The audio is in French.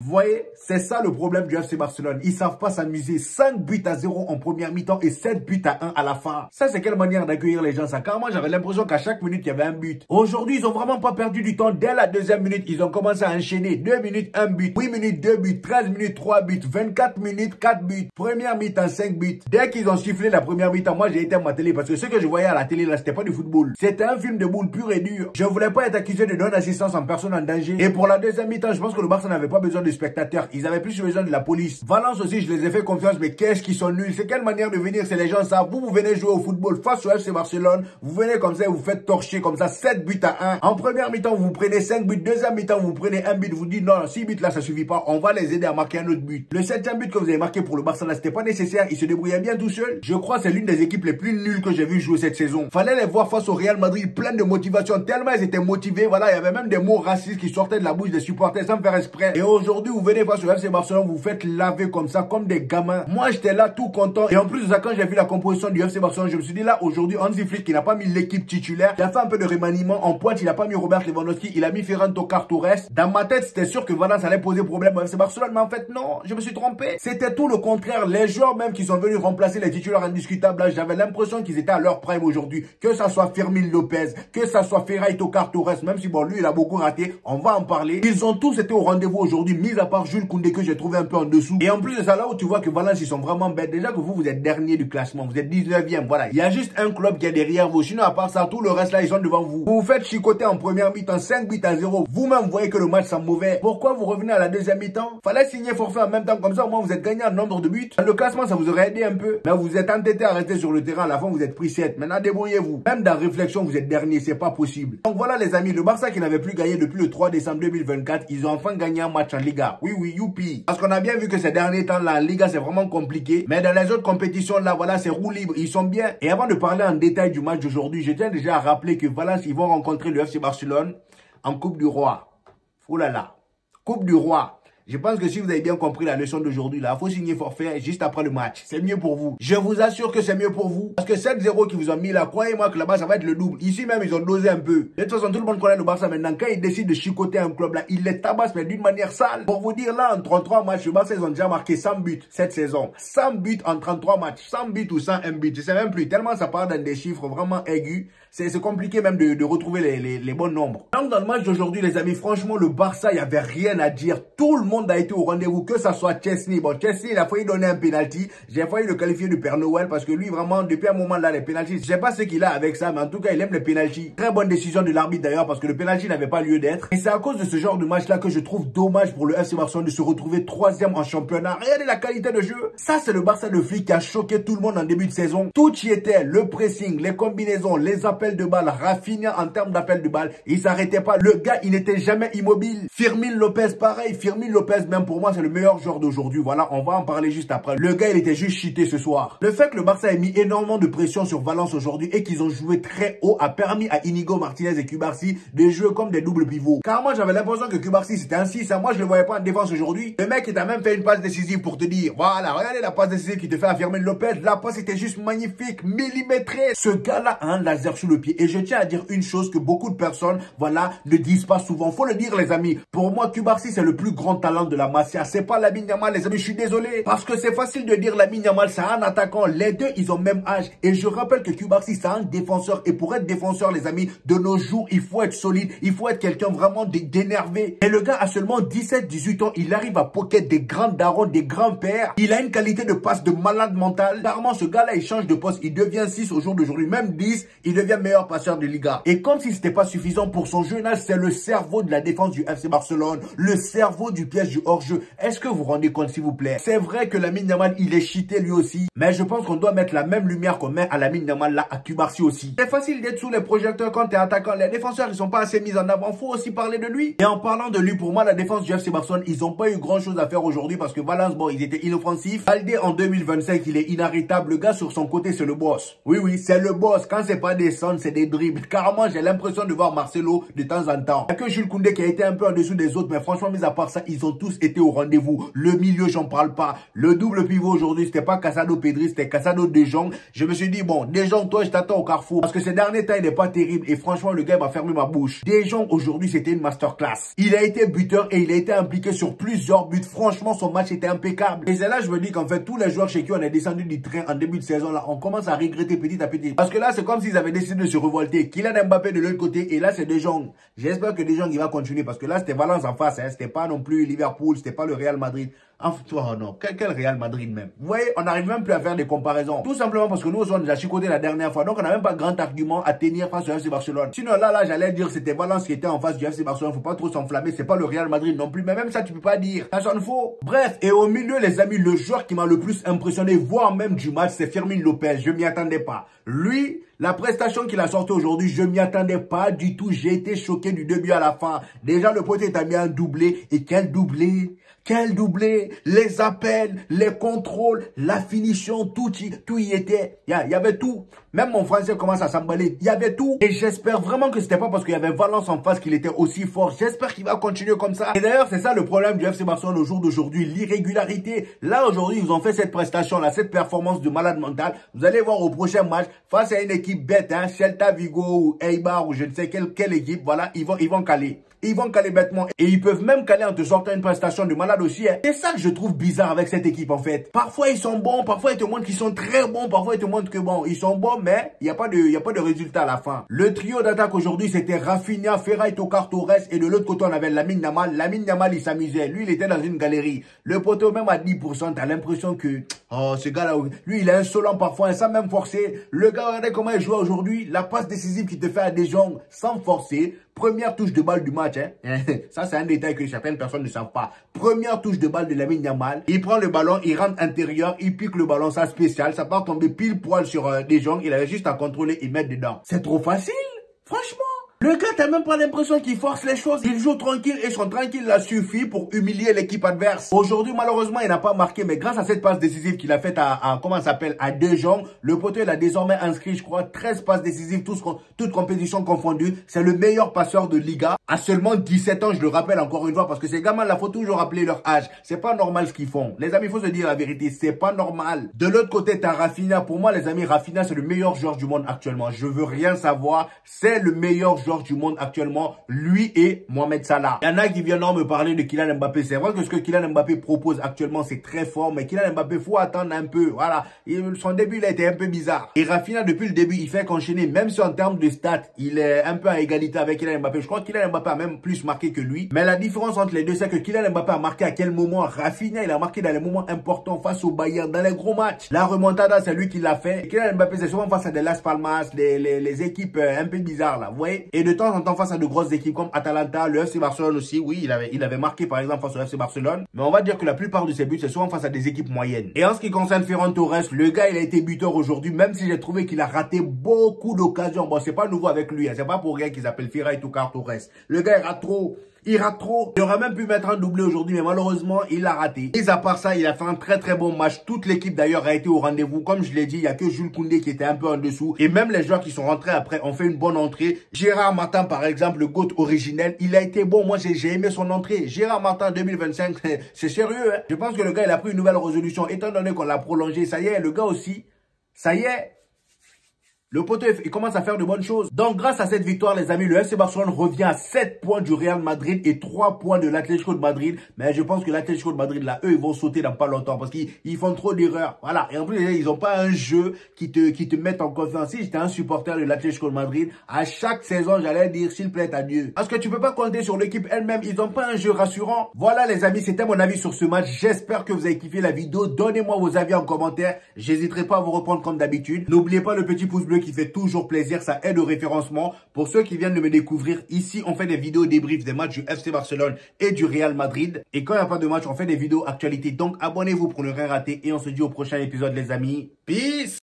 Vous voyez, c'est ça le problème du FC Barcelone. Ils savent pas s'amuser. 5 buts à 0 en première mi-temps et 7 buts à 1 à la fin. Ça, c'est quelle manière d'accueillir les gens, ça. Carrément, j'avais l'impression qu'à chaque minute, il y avait un but. Aujourd'hui, ils ont vraiment pas perdu du temps. Dès la deuxième minute, ils ont commencé à enchaîner. 2 minutes, 1 but. 8 minutes, 2 buts. 13 minutes, 3 buts. 24 minutes, 4 buts. Première mi-temps, 5 buts. Dès qu'ils ont sifflé la première mi-temps, moi, j'ai été à ma télé parce que ce que je voyais à la télé, là, c'était pas du football. C'était un film de boule pur et dur. Je voulais pas être accusé de non-assistance en personne en danger. Et pour la deuxième mi-temps, je pense que le Barça n'avait pas besoin de spectateurs. Ils avaient plus besoin de la police. Valence aussi, je les ai fait confiance, mais qu'est-ce qu'ils sont nuls. C'est quelle manière de venir, c'est les gens ça. Vous venez jouer au football face au FC Barcelone. Vous venez comme ça et vous faites torcher comme ça 7 buts à 1. En première mi-temps, vous prenez 5 buts. Deuxième mi-temps, vous prenez 1 but. Vous dites non, 6 buts là, ça suffit pas. On va les aider à marquer un autre but. Le 7e but que vous avez marqué pour le Barça là, c'était pas nécessaire. Ils se débrouillaient bien tout seuls. Je crois que c'est l'une des équipes les plus nulles que j'ai vu jouer cette saison. Fallait les voir face au Real Madrid, plein de motivation. Tellement ils étaient motivés. Voilà, il y avait même des mots racistes qui sortaient de la bouche des supporters sans faire exprès. Et aujourd'hui, vous venez face au FC Barcelone, vous faites laver comme ça, comme des gamins. Moi, j'étais là tout content. Et en plus de ça, quand j'ai vu la composition du FC Barcelone, je me suis dit là, aujourd'hui, Hansi Flick, qui n'a pas mis l'équipe titulaire, il a fait un peu de remaniement. En pointe, il a pas mis Robert Lewandowski, il a mis Ferran Torres. Dans ma tête, c'était sûr que Valence allait poser problème au FC Barcelone, mais en fait, non, je me suis trompé. C'était tout le contraire. Les joueurs même qui sont venus remplacer les titulaires indiscutables, là, j'avais l'impression qu'ils étaient à leur prime aujourd'hui. Que ça soit Fermin Lopez, que ça soit Ferran Torres, même si bon, lui, il a beaucoup raté, on va en parler. Ils ont tous été au rendez-vous aujourd'hui, mis à part Jules Koundé que j'ai trouvé un peu en dessous. Et en plus de ça, là où tu vois que Valence, ils sont vraiment bêtes. Déjà que vous êtes dernier du classement. Vous êtes 19e. Voilà. Il y a juste un club qui est derrière vous. Sinon, à part ça, tout le reste là, ils sont devant vous. Vous vous faites chicoter en première mi-temps 5 buts à 0. Vous-même, voyez que le match sent mauvais. Pourquoi vous revenez à la deuxième mi-temps? Fallait signer forfait en même temps. Comme ça, au moins, vous êtes gagné en nombre de buts. Dans le classement, ça vous aurait aidé un peu. Mais vous êtes entêté à rester sur le terrain. À la fin, vous êtes pris 7. Maintenant, débrouillez-vous. Même dans réflexion, vous êtes dernier. C'est pas possible. Donc voilà, les amis. Le Barça qui n'avait plus gagné depuis le 3 décembre 2024, ils ont enfin gagné un match en Liga. Oui, oui, youpi. Parce qu'on a bien vu que ces derniers temps, la Liga, c'est vraiment compliqué. Mais dans les autres compétitions, là, voilà, c'est roue libre. Ils sont bien. Et avant de parler en détail du match d'aujourd'hui, je tiens déjà à rappeler que Valence, ils vont rencontrer le FC Barcelone en Coupe du Roi. Oh là là. Coupe du Roi. Je pense que si vous avez bien compris la leçon d'aujourd'hui, là, il faut signer forfait juste après le match. C'est mieux pour vous. Je vous assure que c'est mieux pour vous. Parce que 7-0 qu'ils vous ont mis là, croyez-moi que là-bas, ça va être le double. Ici même, ils ont dosé un peu. De toute façon, tout le monde connaît le Barça maintenant. Quand ils décident de chicoter un club là, ils les tabassent, mais d'une manière sale. Pour vous dire, là, en 33 matchs, le Barça, ils ont déjà marqué 100 buts cette saison. 100 buts en 33 matchs. 100 buts ou 101 buts. Je sais même plus. Tellement ça part dans des chiffres vraiment aigus. C'est compliqué même de retrouver les bons nombres. Donc, dans le match d'aujourd'hui, les amis, franchement, le Barça, il n'y avait rien à dire. Tout le monde a été au rendez-vous. Que ça soit Chesney. Bon, Chesney, il a failli donner un penalty. J'ai failli le qualifier de Père Noël parce que lui, vraiment, depuis un moment là, les penalties, je sais pas ce qu'il a avec ça, mais en tout cas, il aime les penalties. Très bonne décision de l'arbitre d'ailleurs parce que le penalty n'avait pas lieu d'être. Et c'est à cause de ce genre de match là que je trouve dommage pour le FC Barcelone de se retrouver 3e en championnat. Regardez la qualité de jeu. Ça, c'est le Barça de Flick qui a choqué tout le monde en début de saison. Tout y était. Le pressing, les combinaisons, les appels de balle. Rafinha en termes d'appels de balle, il s'arrêtait pas. Le gars, il n'était jamais immobile. Fermin Lopez, pareil. Fermin Lopez, même pour moi, c'est le meilleur joueur d'aujourd'hui. Voilà, on va en parler juste après. Le gars, il était juste cheaté ce soir. Le fait que le Barça ait mis énormément de pression sur Valence aujourd'hui et qu'ils ont joué très haut a permis à Inigo Martinez et Cubarsí de jouer comme des doubles pivots. Car moi, j'avais l'impression que Cubarsí, c'était un 6. Moi, je le voyais pas en défense aujourd'hui. Le mec, il t'a même fait une passe décisive pour te dire, voilà, regardez la passe décisive qui te fait à Fermin Lopez. La passe était juste magnifique, millimétrée. Ce gars-là a un laser sous le pied. Et je tiens à dire une chose que beaucoup de personnes, voilà, ne disent pas souvent. Faut le dire, les amis. Pour moi, Cubarsí, c'est le plus grand talent de la Masia. C'est pas Lamine Yamal, les amis. Je suis désolé. Parce que c'est facile de dire Lamine Yamal, c'est un attaquant. Les deux, ils ont même âge. Et je rappelle que Cubarsí, c'est un défenseur. Et pour être défenseur, les amis, de nos jours, il faut être solide. Il faut être quelqu'un vraiment d'énervé. Et le gars a seulement 17-18 ans. Il arrive à pocket des grands darons, des grands pères. Il a une qualité de passe de malade mental. Clairement, ce gars-là, il change de poste. Il devient 6 au jour d'aujourd'hui. Même 10, il devient meilleur passeur de Liga. Et comme si c'était pas suffisant pour son jeune âge, c'est le cerveau de la défense du FC Barcelone. Le cerveau du piège du hors-jeu. Est-ce que vous vous rendez compte, s'il vous plaît? C'est vrai que Lamine Yamal, il est cheaté lui aussi. Mais je pense qu'on doit mettre la même lumière qu'on met à Lamine Yamal là, à Cubarsí aussi. C'est facile d'être sous les projecteurs quand t'es attaquant. Les défenseurs, ils sont pas assez mis en avant. Faut aussi parler de lui. Et en parlant de lui, pour moi, la défense du FC Barcelone, ils ont pas eu grand chose à faire aujourd'hui parce que Valence, bon, ils étaient inoffensifs. Baldé en 2025, il est inarrêtable. Le gars sur son côté, c'est le boss. Oui, oui, c'est le boss. Quand c'est pas décent, personne, c'est des dribbles. Carrément, j'ai l'impression de voir Marcelo de temps en temps. Il n'y a que Jules Koundé qui a été un peu en dessous des autres, mais franchement, mis à part ça, ils ont tous été au rendez-vous. Le milieu, j'en parle pas. Le double pivot aujourd'hui, c'était pas Casado Pedri, c'était Casado De Jong. Je me suis dit, bon, De Jong, toi, je t'attends au carrefour. Parce que ces derniers temps, il n'est pas terrible. Et franchement, le gars m'a fermé ma bouche. De Jong, aujourd'hui, c'était une masterclass. Il a été buteur et il a été impliqué sur plusieurs buts. Franchement, son match était impeccable. Et c'est là, je me dis qu'en fait, tous les joueurs chez qui on est descendu du train en début de saison, là, on commence à regretter petit à petit. Parce que là, c'est comme s'ils avaient décidé de se révolter. Kylian Mbappé de l'autre côté et là, c'est De Jong. J'espère que De Jong, il va continuer parce que là, c'était Valence en face. Hein. C'était pas non plus Liverpool, c'était pas le Real Madrid. Enfin, oh non, quel Real Madrid même. Vous voyez, on n'arrive même plus à faire des comparaisons. Tout simplement parce que nous, on nous a chicoté la dernière fois. Donc, on n'a même pas grand argument à tenir face au FC Barcelone. Sinon, là, j'allais dire c'était Valence qui était en face du FC Barcelone. Faut pas trop s'enflammer. C'est pas le Real Madrid non plus. Mais même ça, tu peux pas dire. Ça sonne faux. Bref, et au milieu, les amis, le joueur qui m'a le plus impressionné, voire même du match, c'est Fermin Lopez. Je m'y attendais pas. Lui, la prestation qu'il a sortie aujourd'hui, je m'y attendais pas du tout. J'ai été choqué du début à la fin. Déjà, le pote a mis un doublé. Et quel doublé! Quel doublé! Les appels, les contrôles, la finition, tout y était. Il y avait tout. Même mon français commence à s'emballer. Il y avait tout. Et j'espère vraiment que c'était pas parce qu'il y avait Valence en face qu'il était aussi fort. J'espère qu'il va continuer comme ça. Et d'ailleurs, c'est ça le problème du FC Barcelone au jour d'aujourd'hui. L'irrégularité. Là, aujourd'hui, ils ont fait cette prestation-là, cette performance de malade mental. Vous allez voir au prochain match, face à une équipe bête, hein, Celta Vigo ou Eibar ou je ne sais quelle équipe, voilà, ils vont caler. Ils vont caler bêtement. Et ils peuvent même caler en te sortant une prestation de malade aussi. Hein. C'est ça que je trouve bizarre avec cette équipe en fait. Parfois ils sont bons, parfois ils te montrent qu'ils sont très bons, parfois ils te montrent que bon, ils sont bons, mais il n'y a pas de résultat à la fin. Le trio d'attaque aujourd'hui, c'était Rafinha, Ferran Torres et de l'autre côté on avait Lamine Yamal. Lamine Yamal il s'amusait. Lui il était dans une galerie. Le poteau même à 10%, t'as l'impression que oh ce gars là, lui il est insolent parfois, sans même forcer. Le gars, regardez comment il joue aujourd'hui. La passe décisive qu'il te fait à De Jong sans forcer. Première touche de balle du match. Hein. Ça, c'est un détail que certaines personnes ne savent pas. Première touche de balle de Lamine Yamal. Il prend le ballon, il rentre intérieur, il pique le ballon, ça spécial. Ça part tomber pile poil sur des gens. Il avait juste à contrôler et mettre dedans. C'est trop facile, franchement. Le gars, t'as même pas l'impression qu'il force les choses. Il joue tranquille et son tranquille là suffit pour humilier l'équipe adverse. Aujourd'hui, malheureusement, il n'a pas marqué. Mais grâce à cette passe décisive qu'il a faite à comment ça s'appelle, à De Jong, le poteau, il a désormais inscrit, je crois, 13 passes décisives, toutes compétitions confondues. C'est le meilleur passeur de Liga. À seulement 17 ans, je le rappelle encore une fois, parce que ces gamins là, faut toujours rappeler leur âge. C'est pas normal ce qu'ils font. Les amis, il faut se dire la vérité. C'est pas normal. De l'autre côté, t'as Rafinha. Pour moi, les amis, Rafinha, c'est le meilleur joueur du monde actuellement. Je veux rien savoir. C'est le meilleur joueur du monde actuellement, lui et Mohamed Salah. Il y en a qui viennent me parler de Kylian Mbappé. C'est vrai que ce que Kylian Mbappé propose actuellement, c'est très fort, mais Kylian Mbappé, faut attendre un peu. Voilà. Son début, il a été un peu bizarre. Et Rafinha, depuis le début, il fait qu'enchaîner, même si en termes de stats, il est un peu à égalité avec Kylian Mbappé. Je crois que Kylian Mbappé a même plus marqué que lui. Mais la différence entre les deux, c'est que Kylian Mbappé a marqué à quel moment. Rafinha, il a marqué dans les moments importants face au Bayern, dans les gros matchs. La remontada, c'est lui qui l'a fait. Et Kylian Mbappé, c'est souvent face à des Las Palmas, les équipes un peu bizarres, là. Vous voyez? Et de temps en temps, face à de grosses équipes comme Atalanta, le FC Barcelone aussi, oui, il avait marqué par exemple face au FC Barcelone. Mais on va dire que la plupart de ses buts, c'est souvent face à des équipes moyennes. Et en ce qui concerne Ferran Torres, le gars, il a été buteur aujourd'hui, même si j'ai trouvé qu'il a raté beaucoup d'occasions. Bon, c'est pas nouveau avec lui, hein. C'est pas pour rien qu'il s'appelle Ferran Torres. Le gars, il rate trop. Il rate trop. Il aurait même pu mettre un doublé aujourd'hui, mais malheureusement, il l'a raté. Et à part ça, il a fait un très bon match. Toute l'équipe d'ailleurs a été au rendez-vous. Comme je l'ai dit, il n'y a que Jules Koundé qui était un peu en dessous. Et même les joueurs qui sont rentrés après ont fait une bonne entrée. Gérard Martin, par exemple, le GOAT originel, il a été bon. Moi, j'ai aimé son entrée. Gérard Martin 2025, c'est sérieux. Hein. Je pense que le gars, il a pris une nouvelle résolution. Étant donné qu'on l'a prolongé, ça y est, le gars aussi, ça y est. Le poteau, il commence à faire de bonnes choses. Donc, grâce à cette victoire, les amis, le FC Barcelone revient à 7 points du Real Madrid et 3 points de l'Atlético de Madrid. Mais je pense que l'Atlético de Madrid, là, eux, ils vont sauter dans pas longtemps parce qu'ils font trop d'erreurs. Voilà. Et en plus, ils n'ont pas un jeu qui te met en confiance. Si j'étais un supporter de l'Atlético de Madrid, à chaque saison, j'allais dire, s'il plaît à Dieu. Parce que tu peux pas compter sur l'équipe elle-même. Ils n'ont pas un jeu rassurant. Voilà, les amis, c'était mon avis sur ce match. J'espère que vous avez kiffé la vidéo. Donnez-moi vos avis en commentaire. J'hésiterai pas à vous reprendre comme d'habitude. N'oubliez pas le petit pouce bleu qui fait toujours plaisir, ça aide au référencement. Pour ceux qui viennent de me découvrir, ici on fait des vidéos débriefs des matchs du FC Barcelone et du Real Madrid. Et quand il n'y a pas de match, on fait des vidéos actualités. Donc abonnez-vous pour ne rien rater et on se dit au prochain épisode les amis. Peace!